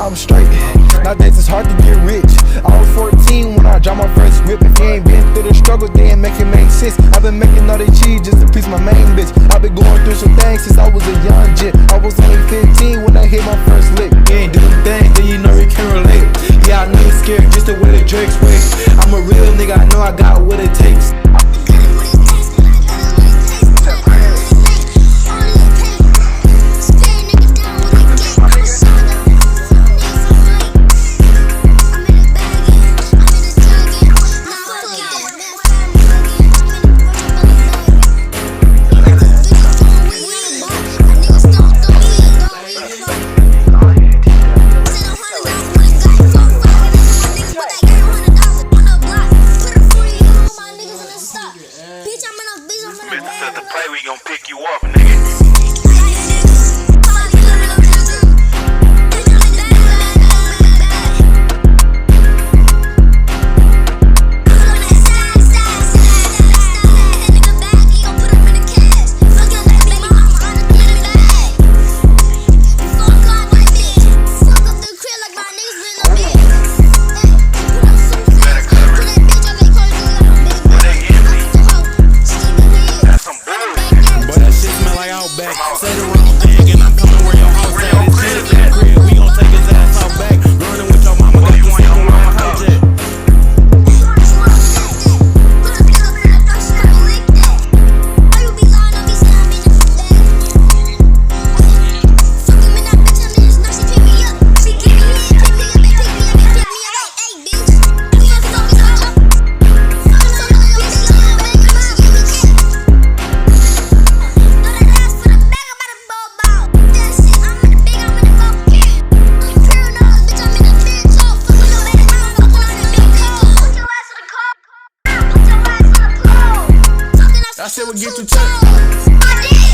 I'm straight. Nowadays it's hard to get rich. I was 14 when I dropped my first whip. If you ain't been through the struggle, then make it make sense. I've been making all the cheese just to please my main bitch. I've been going through some things since I was a young jit. I was only 15 when I hit my first lick. You ain't doing things, then you know you can relate. Yeah, I know you're scared just the way the Drake's way. I'm a real nigga, I know I got what it takes. Mr. The play, we gon' pick you up, nigga. Say the wrong thing and I'm coming where your house at. It's shit in the crib. We gon' take his ass out back. Running with your mama, got you on your mama project. I said we'll get you touched.